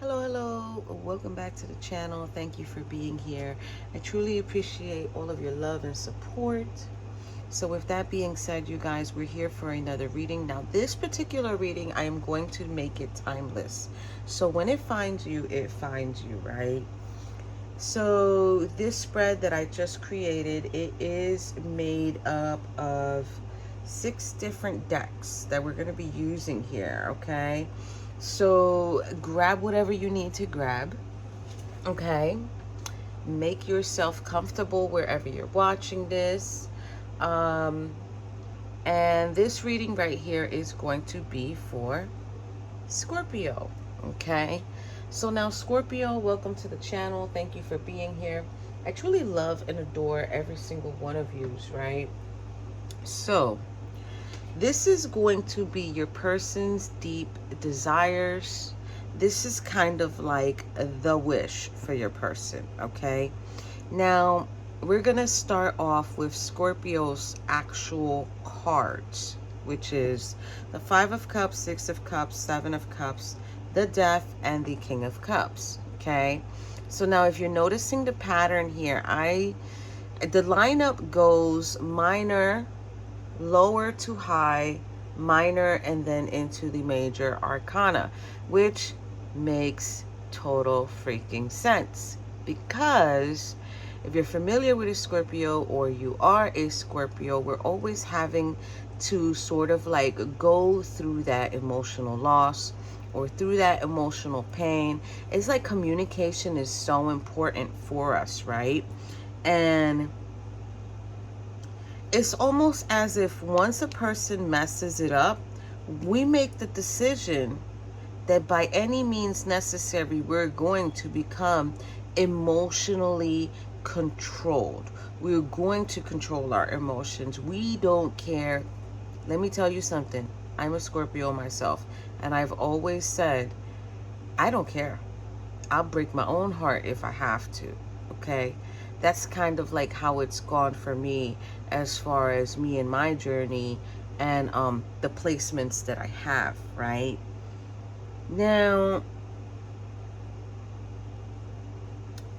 Hello, welcome back to the channel. Thank you for being here. I truly appreciate all of your love and support. So with that being said, you guys, we're here for another reading. Now, this particular reading, I am going to make it timeless. So when it finds you, right? So this spread that I just created, it is made up of 6 different decks that we're going to be using here, okay? So grab whatever you need to grab, okay? Make yourself comfortable wherever you're watching this. And this reading right here is going to be for Scorpio, okay? So now, Scorpio, welcome to the channel. Thank you for being here. I truly love and adore every single one of yous, right? So this is going to be your person's deep desires. This is kind of like the wish for your person, okay? Now, we're going to start off with Scorpio's actual cards, which is the 5 of Cups, 6 of Cups, 7 of Cups, the Death, and the King of Cups, okay? So now if you're noticing the pattern here, the lineup goes minor, lower to high, minor, and then into the major arcana, which makes total freaking sense. Because if you're familiar with a Scorpio, or you are a Scorpio, we're always having to sort of like go through that emotional loss or through that emotional pain. It's like communication is so important for us, right? And it's almost as if once a person messes it up, we make the decision that by any means necessary, we're going to become emotionally controlled. We're going to control our emotions. We don't care. Let me tell you something. I'm a Scorpio myself, and I've always said, I don't care. I'll break my own heart if I have to, okay? That's kind of like how it's gone for me as far as me and my journey and the placements that I have, right? Now,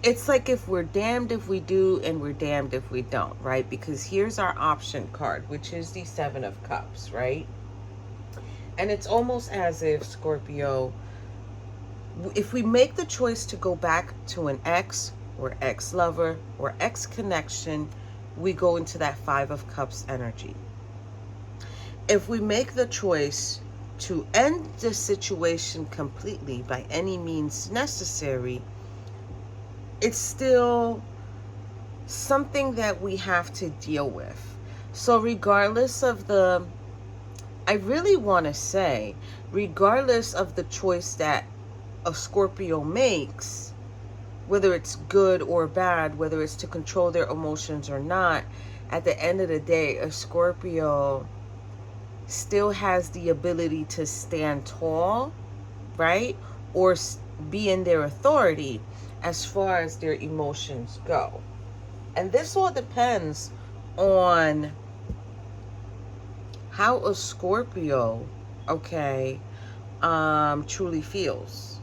it's like if we're damned if we do and we're damned if we don't, right? Because here's our option card, which is the 7 of Cups, right? And it's almost as if, Scorpio, if we make the choice to go back to an ex or ex-lover or ex-connection, we go into that 5 of Cups energy. If we make the choice to end the situation completely by any means necessary, it's still something that we have to deal with. So regardless of I really want to say, regardless of the choice that a Scorpio makes, whether it's good or bad, whether it's to control their emotions or not, at the end of the day, a Scorpio still has the ability to stand tall, right? Or be in their authority as far as their emotions go. And this all depends on how a Scorpio, okay, truly feels.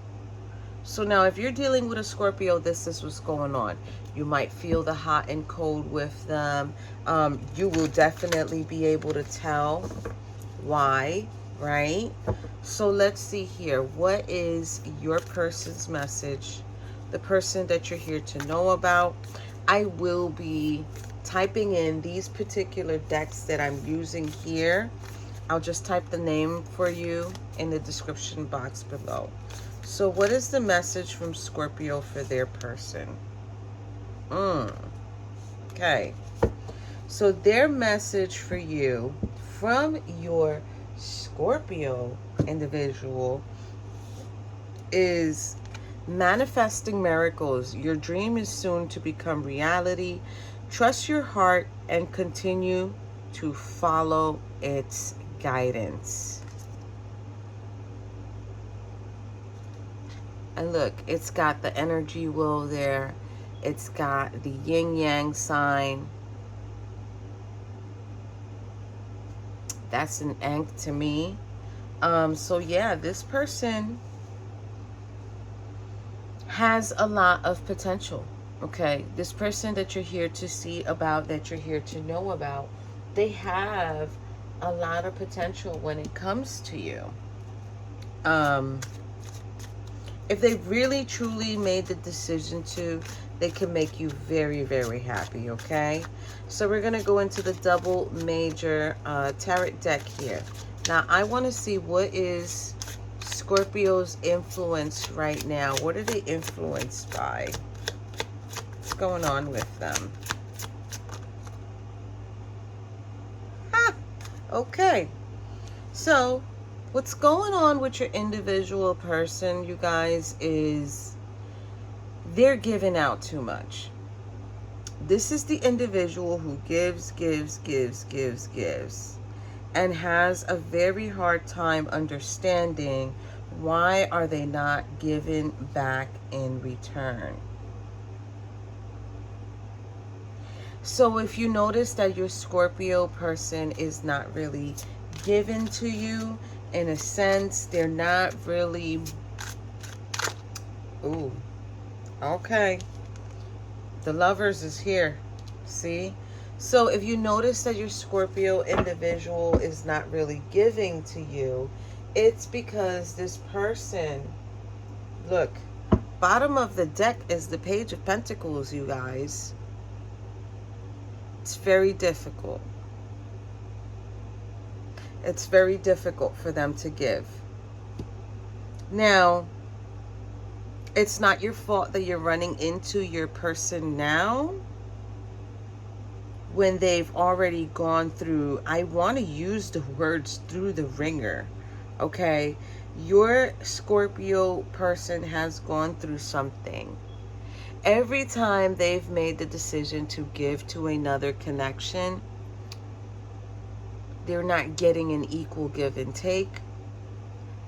So now if you're dealing with a Scorpio, this is what's going on. You might feel the hot and cold with them. You will definitely be able to tell why, right? So let's see here. What is your person's message? The person that you're here to know about. I will be typing in these particular decks that I'm using here. I'll just type the name for you in the description box below. So what is the message from Scorpio for their person? Okay. So their message for you from your Scorpio individual is manifesting miracles. Your dream is soon to become reality. Trust your heart and continue to follow its guidance. And look, it's got the energy wheel there. It's got the yin yang sign. That's an Ankh to me. So yeah, this person has a lot of potential. Okay, this person that you're here to see about, that you're here to know about, they have a lot of potential when it comes to you. Um, if they really truly made the decision to, they can make you very, very happy. Okay, so we're gonna go into the double major tarot deck here. Now I want to see what is Scorpio's influence right now. What are they influenced by? What's going on with them? Okay, so what's going on with your individual person, you guys, is they're giving out too much. This is the individual who gives, and has a very hard time understanding why are they not giving back in return. So if you notice that your Scorpio person is not really given to you, in a sense, they're not really... Ooh, okay. The Lovers is here. See? So if you notice that your Scorpio individual is not really giving to you, it's because this person... Look, bottom of the deck is the Page of Pentacles, you guys. It's very difficult. It's very difficult for them to give. Now, it's not your fault that you're running into your person now when they've already gone through, I want to use the words, through the ringer. Okay? Your Scorpio person has gone through something. Every time they've made the decision to give to another connection, they're not getting an equal give and take.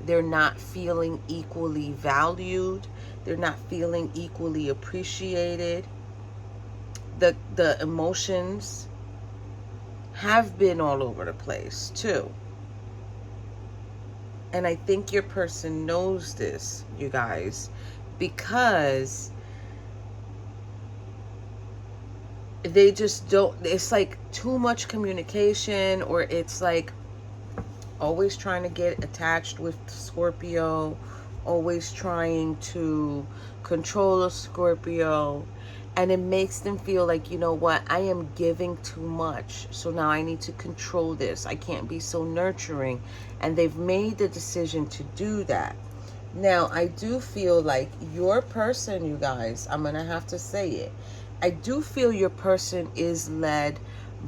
They're not feeling equally valued. They're not feeling equally appreciated. The emotions have been all over the place too. And I think your person knows this, you guys, because they just don't, it's like too much communication, or it's like always trying to get attached with Scorpio, always trying to control a Scorpio, and it makes them feel like, you know what, I am giving too much, so now I need to control this. I can't be so nurturing, and they've made the decision to do that. Now, I do feel like your person, you guys, I'm gonna have to say it, I do feel your person is led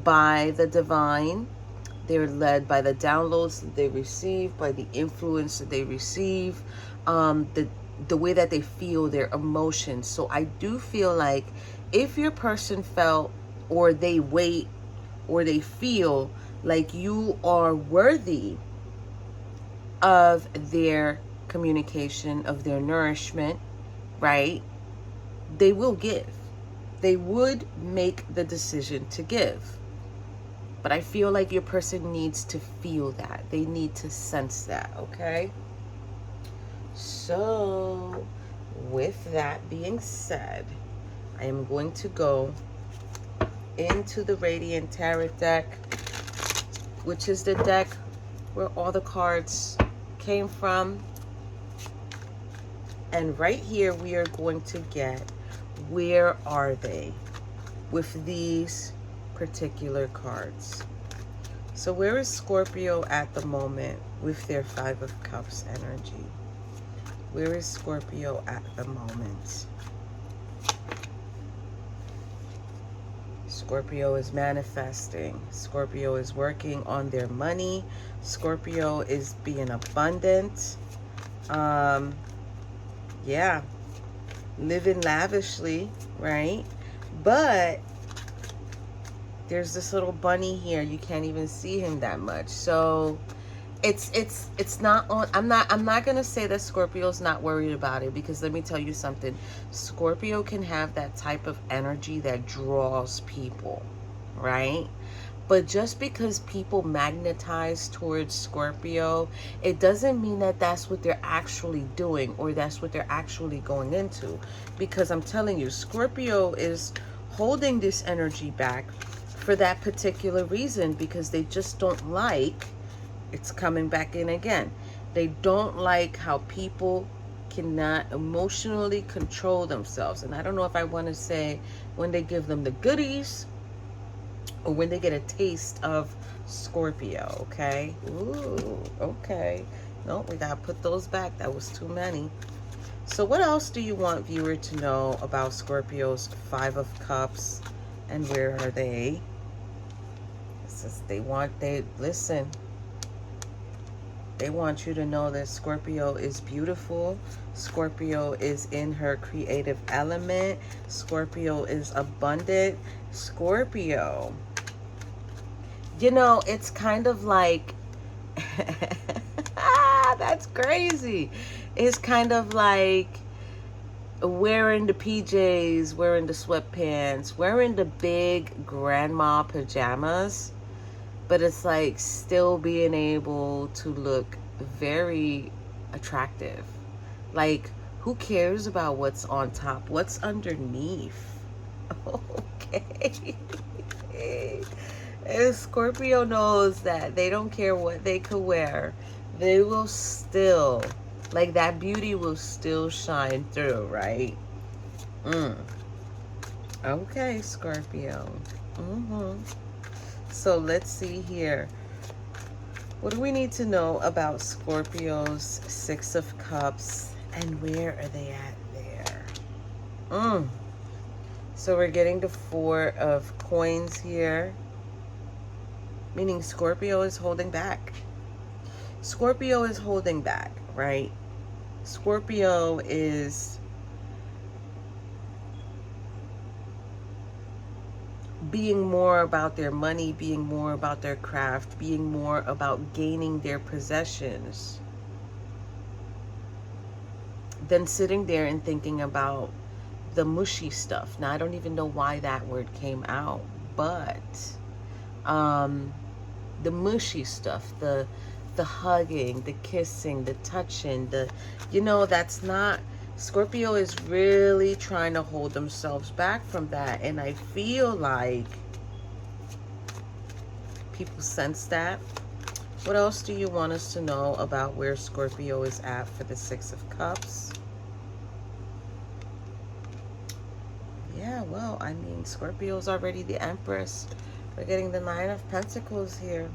by the divine. They're led by the downloads that they receive, by the influence that they receive, the way that they feel, their emotions. So I do feel like if your person felt, or they wait, or they feel like you are worthy of their communication, of their nourishment, right, they will give. They would make the decision to give. But I feel like your person needs to feel that. They need to sense that, okay? So, with that being said, I am going to go into the Radiant Tarot deck, which is the deck where all the cards came from. And right here, we are going to get, where are they with these particular cards? So where is Scorpio at the moment with their Five of Cups energy? Where is Scorpio at the moment? Scorpio is manifesting. Scorpio is working on their money. Scorpio is being abundant. Yeah, living lavishly, right? But there's this little bunny here. You can't even see him that much. So it's not on. I'm not gonna say that Scorpio's not worried about it, because let me tell you something. Scorpio can have that type of energy that draws people, right? But just because people magnetize towards Scorpio, it doesn't mean that that's what they're actually doing or that's what they're actually going into. Because I'm telling you, Scorpio is holding this energy back for that particular reason, because they just don't like, it's coming back in again, they don't like how people cannot emotionally control themselves. And I don't know if I want to say when they give them the goodies or when they get a taste of Scorpio, okay? Ooh, okay. No, we gotta put those back. That was too many. So what else do you want viewer to know about Scorpio's Five of Cups, and where are they? It says listen. They want you to know that Scorpio is beautiful. Scorpio is in her creative element. Scorpio is abundant. Scorpio, you know, it's kind of like, that's crazy. It's kind of like wearing the PJs, wearing the sweatpants, wearing the big grandma pajamas, but it's like still being able to look very attractive. Like, who cares about what's on top? What's underneath? Okay. And Scorpio knows that they don't care what they could wear. They will still, like, that beauty will still shine through, right? Okay, Scorpio. So let's see here. What do we need to know about Scorpio's Six of Cups, and where are they at there? So we're getting the Four of Coins here, meaning Scorpio is holding back. Scorpio is holding back, right? Scorpio is being more about their money, being more about their craft, being more about gaining their possessions than sitting there and thinking about the mushy stuff. Now, I don't even know why that word came out, but the mushy stuff, the hugging, the kissing, the touching, you know, that's not, Scorpio is really trying to hold themselves back from that. And I feel like people sense that. What else do you want us to know about where Scorpio is at for the Six of Cups? Yeah, well, I mean, Scorpio's already the Empress. We're getting the Nine of Pentacles here.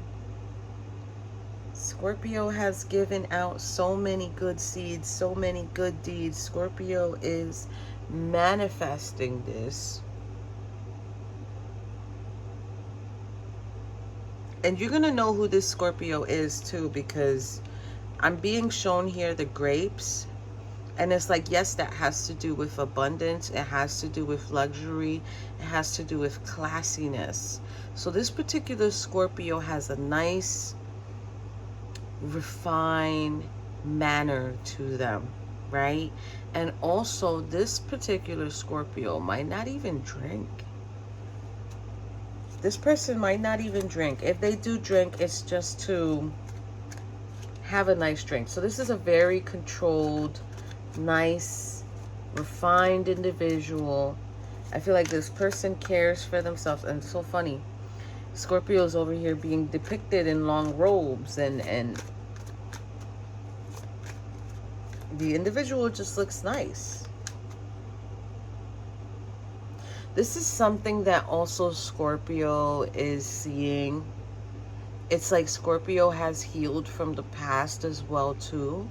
Scorpio has given out so many good seeds, so many good deeds. Scorpio is manifesting this. And you're going to know who this Scorpio is too, because I'm being shown here the grapes. And it's like, yes, that has to do with abundance. It has to do with luxury. It has to do with classiness. So this particular Scorpio has a nice, refined manner to them, right? And also, this particular Scorpio might not even drink. This person might not even drink. If they do drink, it's just to have a nice drink. So this is a very controlled, nice, refined individual. I feel like this person cares for themselves. And it's so funny, Scorpio's over here being depicted in long robes, and the individual just looks nice. This is something that also Scorpio is seeing. It's like Scorpio has healed from the past as well too.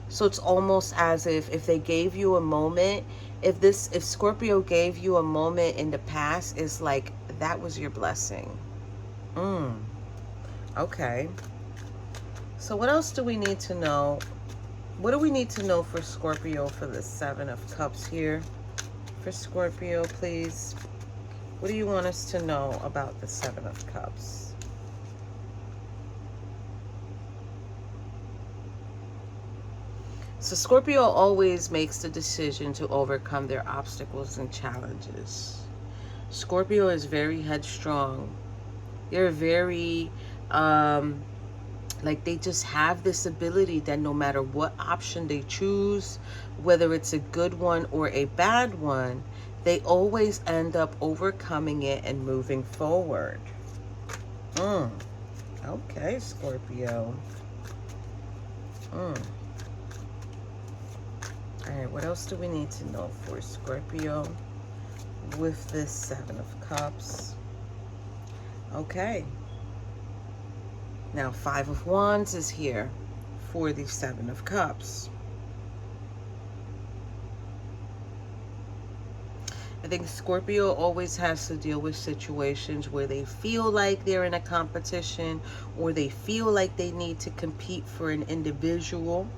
So it's almost as if they gave you a moment, if Scorpio gave you a moment in the past, it's like that was your blessing. Okay. So what else do we need to know? What do we need to know for Scorpio for the Seven of Cups here? For Scorpio, please. What do you want us to know about the Seven of Cups? So Scorpio always makes the decision to overcome their obstacles and challenges. Scorpio is very headstrong. They're very, like they just have this ability that no matter what option they choose, whether it's a good one or a bad one, they always end up overcoming it and moving forward. Okay, Scorpio. All right, what else do we need to know for Scorpio with this Seven of Cups? Okay. Now, Five of Wands is here for the Seven of Cups. I think Scorpio always has to deal with situations where they feel like they're in a competition, or they feel like they need to compete for an individual.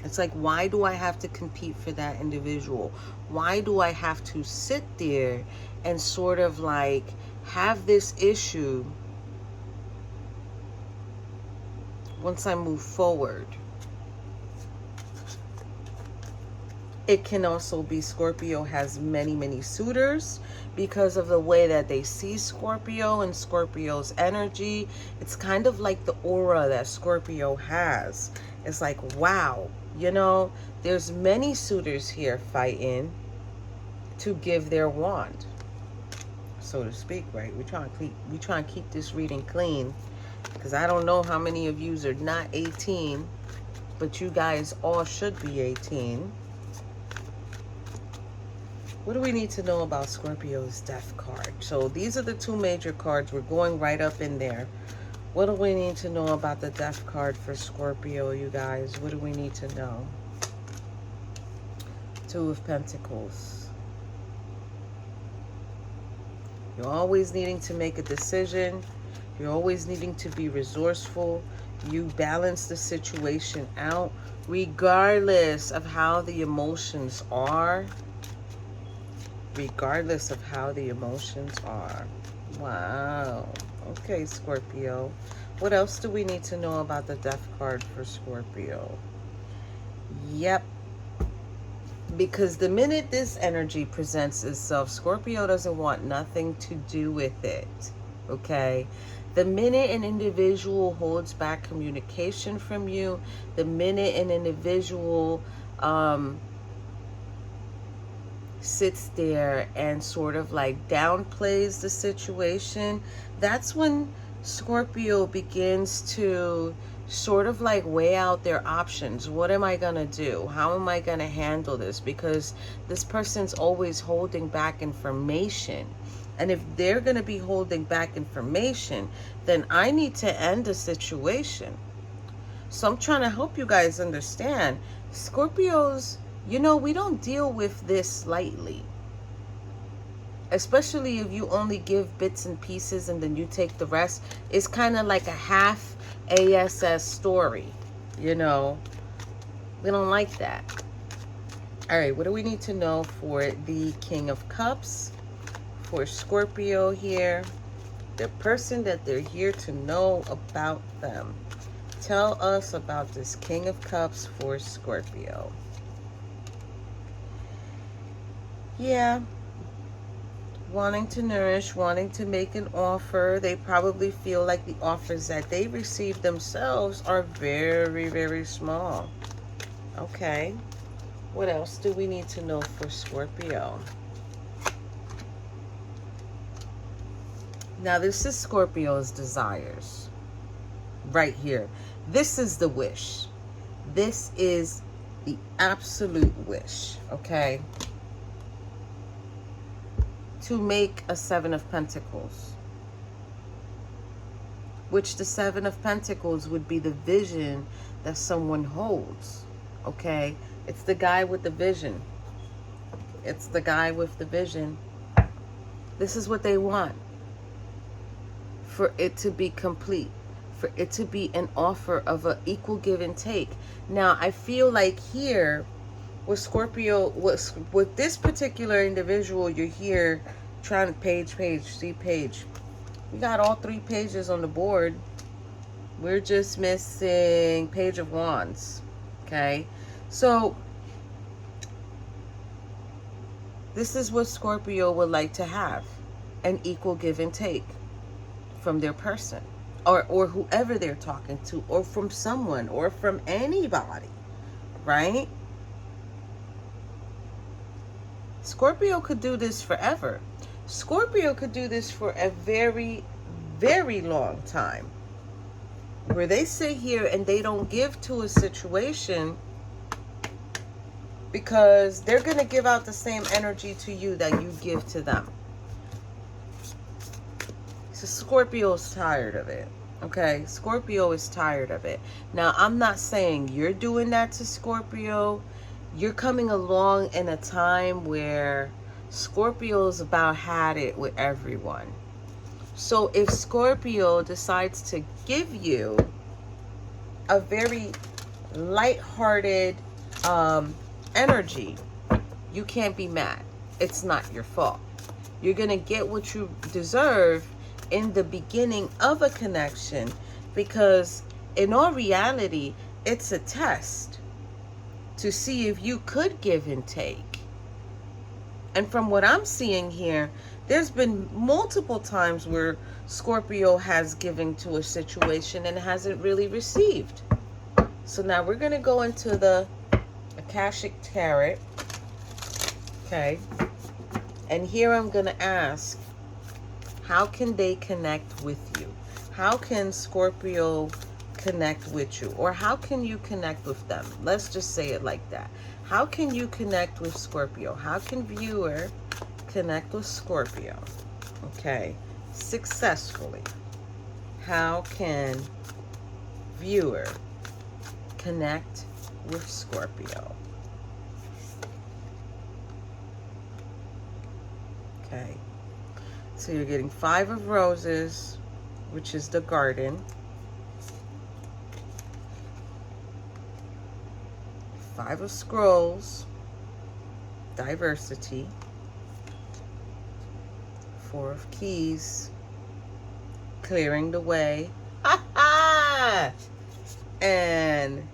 It's like, why do I have to compete for that individual? Why do I have to sit there and sort of like have this issue once I move forward? It can also be Scorpio has many suitors because of the way that they see Scorpio and Scorpio's energy. It's kind of like the aura that Scorpio has. It's like, wow, you know, there's many suitors here fighting to give their wand, so to speak, right? We try and keep this reading clean, because I don't know how many of you are not 18, but you guys all should be 18. What do we need to know about Scorpio's Death card? So these are the two major cards. We're going right up in there. What do we need to know about the Death card for Scorpio, you guys? What do we need to know? Two of Pentacles. You're always needing to make a decision. You're always needing to be resourceful. You balance the situation out regardless of how the emotions are. Regardless of how the emotions are. Wow. Okay, Scorpio. What else do we need to know about the Death card for Scorpio? Yep. Because the minute this energy presents itself, Scorpio doesn't want nothing to do with it. Okay? The minute an individual holds back communication from you, the minute an individual sits there and sort of like downplays the situation, that's when Scorpio begins to sort of like weigh out their options. What am I gonna do? How am I gonna handle this? Because this person's always holding back information. And if they're gonna be holding back information, then I need to end the situation. So I'm trying to help you guys understand. Scorpios, you know, we don't deal with this lightly. Especially if you only give bits and pieces and then you take the rest. It's kind of like a half ASS story, you know. We don't like that. All right, what do we need to know for the King of Cups? For Scorpio here. The person that they're here to know about them. Tell us about this King of Cups for Scorpio. Yeah, wanting to nourish, wanting to make an offer. They probably feel like the offers that they receive themselves are very small. Okay, what else do we need to know for Scorpio? Now, this is Scorpio's desires right here. This is the wish. This is the absolute wish, okay? To make a Seven of Pentacles, which the Seven of Pentacles would be the vision that someone holds, okay? It's the guy with the vision. It's the guy with the vision. This is what they want. For it to be complete. For it to be an offer of an equal give and take. Now, I feel like here, with Scorpio, with this particular individual, you're here trying to see page. We got all 3 pages on the board. We're just missing Page of Wands. Okay, so this is what Scorpio would like to have, an equal give and take. from their person, or whoever they're talking to, or from someone, or from anybody, right? Scorpio could do this forever. Scorpio could do this for a very, very long time, where they sit here and they don't give to a situation because they're going to give out the same energy to you that you give to them. So Scorpio's tired of it. Okay, Scorpio is tired of it. Now, I'm not saying you're doing that to Scorpio. You're coming along in a time where Scorpio's about had it with everyone. So if Scorpio decides to give you a very lighthearted energy, you can't be mad. It's not your fault. You're going to get what you deserve in the beginning of a connection, because in all reality, it's a test to see if you could give and take. And from what I'm seeing here, there's been multiple times where Scorpio has given to a situation and hasn't really received. So now we're going to go into the Akashic Tarot. Okay. And here I'm going to ask, how can they connect with you? How can Scorpio connect with you? Or how can you connect with them? Let's just say it like that. How can you connect with Scorpio? How can viewer connect with Scorpio? Okay, successfully. How can viewer connect with Scorpio? Okay, so you're getting 5 of Roses, which is the garden. 5 of Scrolls, diversity. 4 of Keys, clearing the way. And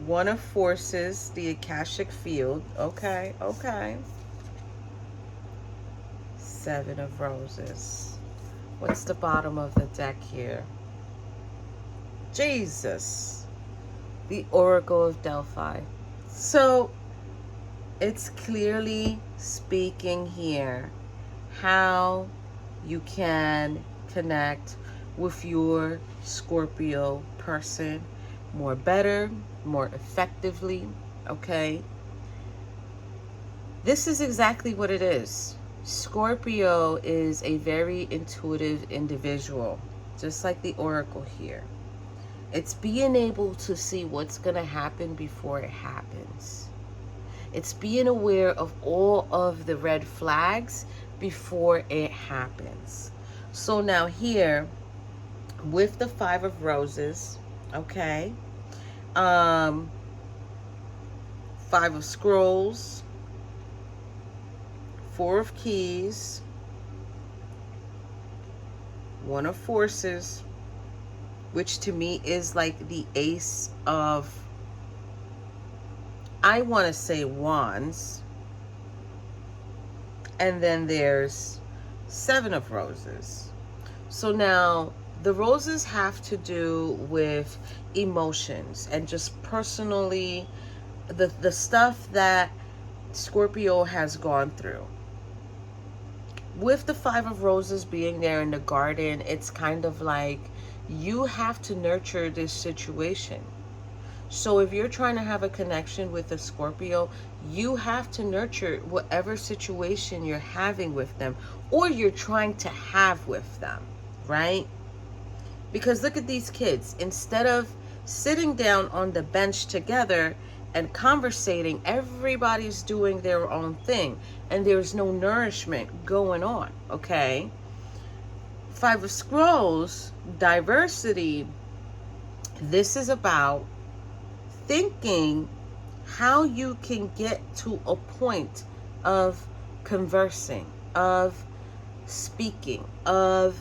1 of Forces, the Akashic field. Okay, okay. 7 of Roses. What's the bottom of the deck here? Jesus. The Oracle of Delphi. So it's clearly speaking here how you can connect with your Scorpio person more better, more effectively. Okay, this is exactly what it is. Scorpio is a very intuitive individual, just like the Oracle here. It's being able to see what's going to happen before it happens. It's being aware of all of the red flags before it happens. So now here, with the 5 of Roses, okay, 5 of Scrolls, 4 of Keys, 1 of Forces, which to me is like the Ace of, I want to say, Wands. And then there's 7 of Roses. So now the roses have to do with emotions and just personally the stuff that Scorpio has gone through. With the 5 of Roses being there in the garden, it's kind of like you have to nurture this situation. So if you're trying to have a connection with a Scorpio, you have to nurture whatever situation you're having with them, or you're trying to have with them, right? Because look at these kids. Instead of sitting down on the bench together and conversating, everybody's doing their own thing, and there's no nourishment going on, okay? 5 of Scrolls, diversity. This is about thinking how you can get to a point of conversing, of speaking, of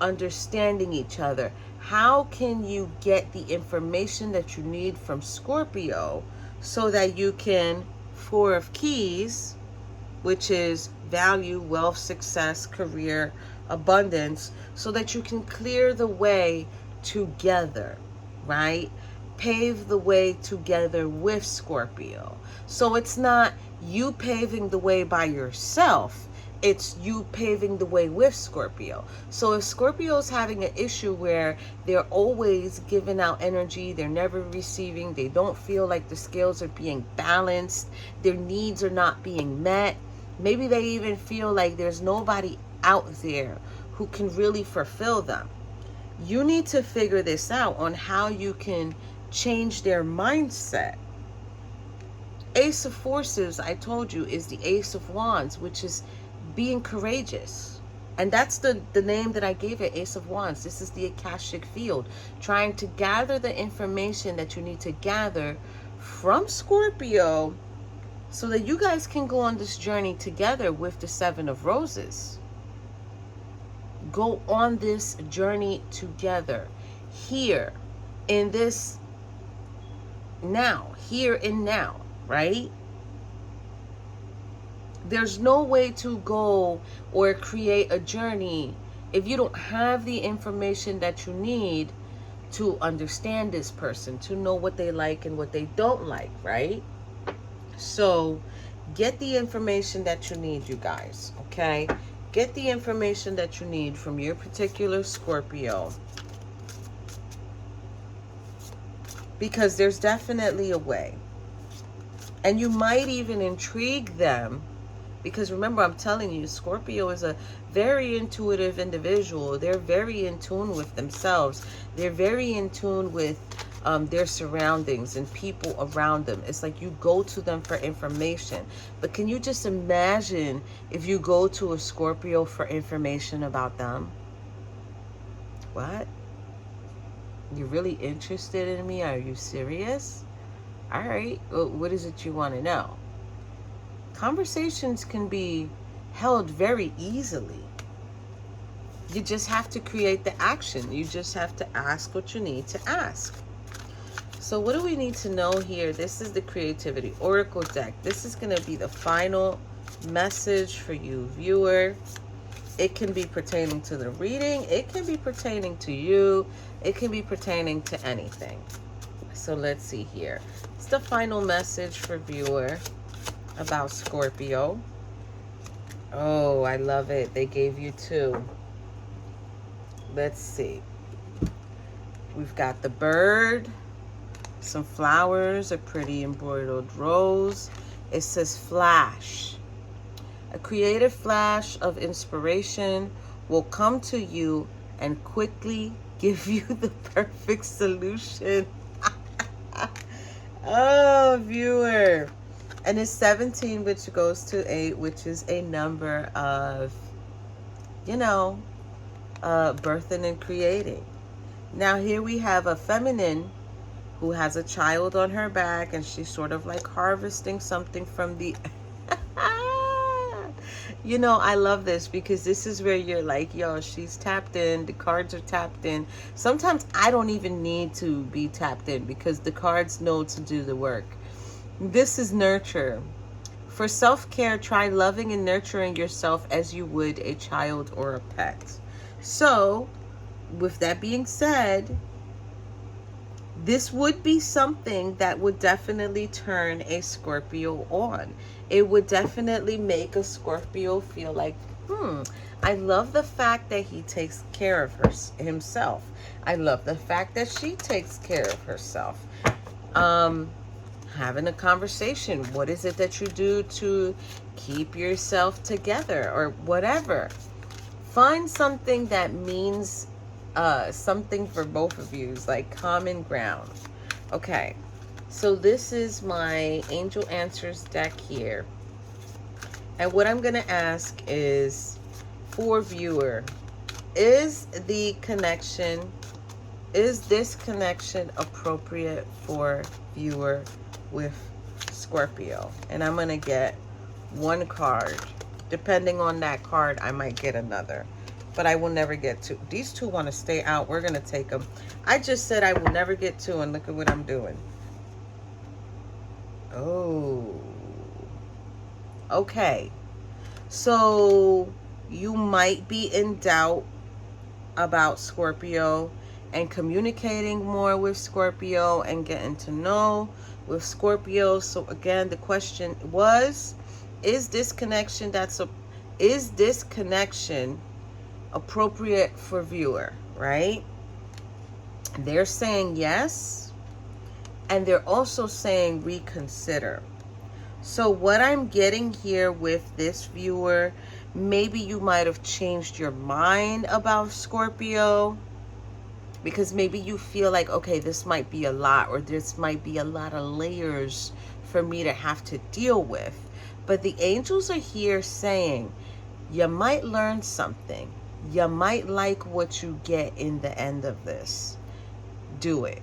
understanding each other. How can you get the information that you need from Scorpio so that you can, 4 of Keys, which is value, wealth, success, career, abundance, so that you can clear the way together, right? Pave the way together with Scorpio. So it's not you paving the way by yourself, it's you paving the way with Scorpio. So if Scorpio's having an issue where they're always giving out energy, they're never receiving, they don't feel like the scales are being balanced, their needs are not being met, maybe they even feel like there's nobody out there who can really fulfill them. You need to figure this out on how you can change their mindset. Ace of Forces, I told you, is the Ace of Wands, which is being courageous. And that's the name that I gave it, Ace of Wands. This is the Akashic field, trying to gather the information that you need to gather from Scorpio so that you guys can go on this journey together with the Seven of Roses. Go on this journey together, here in this now, here and now, right? There's no way to go or create a journey if you don't have the information that you need to understand this person, to know what they like and what they don't like, right? So get the information that you need, you guys, okay? Get the information that you need from your particular Scorpio, because there's definitely a way. And you might even intrigue them, because remember, I'm telling you, Scorpio is a very intuitive individual. They're very in tune with themselves. They're very in tune with their surroundings and people around them. It's like you go to them for information. But can you just imagine if you go to a Scorpio for information about them? What? You're really interested in me? Are you serious? All right. Well, what is it you want to know? Conversations can be held very easily. You just have to create the action. You just have to ask what you need to ask. So what do we need to know here? This is the Creativity Oracle deck. This is going to be the final message for you, viewer. It can be pertaining to the reading. It can be pertaining to you. It can be pertaining to anything. So let's see here. It's the final message for viewer about Scorpio. Oh, I love it. They gave you two. Let's see. We've got the bird, some flowers, a pretty embroidered rose. It says flash. A creative flash of inspiration will come to you and quickly give you the perfect solution. Oh, viewer. And it's 17, which goes to 8, which is a number of, you know, birthing and creating. Now here we have a feminine who has a child on her back, and she's sort of like harvesting something from the... You know, I love this, because this is where you're like, yo, she's tapped in. The cards are tapped in. Sometimes I don't even need to be tapped in, because the cards know to do the work. This is nurture. For self-care, try loving and nurturing yourself as you would a child or a pet. So, with that being said, this would be something that would definitely turn a Scorpio on. It would definitely make a Scorpio feel like, I love the fact that he takes care of himself. I love the fact that she takes care of herself. Having a conversation. What is it that you do to keep yourself together, or whatever? Find something that means something for both of you, like common ground. Okay, so this is my Angel Answers deck here. And what I'm going to ask is, for viewer, is this connection appropriate for viewer with Scorpio? And I'm going to get one card. Depending on that card, I might get another. But I will never get two. These two want to stay out. We're going to take them. I just said I will never get two, and look at what I'm doing. Oh. Okay. So You might be in doubt about Scorpio and communicating more with Scorpio and getting to know with Scorpio. So again, the question was, is this connection appropriate for viewer, right? They're saying yes, and they're also saying reconsider. So what I'm getting here with this viewer, maybe you might have changed your mind about Scorpio, because maybe you feel like, okay, this might be a lot, or this might be a lot of layers for me to have to deal with. But the angels are here saying, you might learn something. You might like what you get in the end of this. Do it.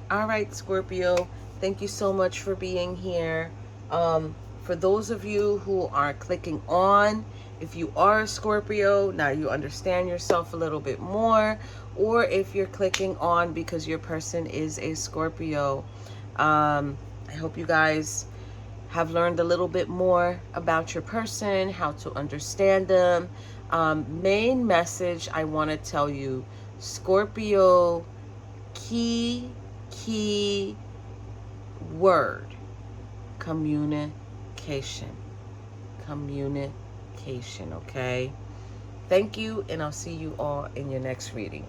All right, Scorpio, thank you so much for being here. For those of you who are clicking on, if you are a Scorpio, now you understand yourself a little bit more, or if you're clicking on because your person is a Scorpio, I hope you guys have learned a little bit more about your person, how to understand them. Main message I want to tell you, Scorpio, key word, communication. Communication, okay? Thank you, and I'll see you all in your next reading.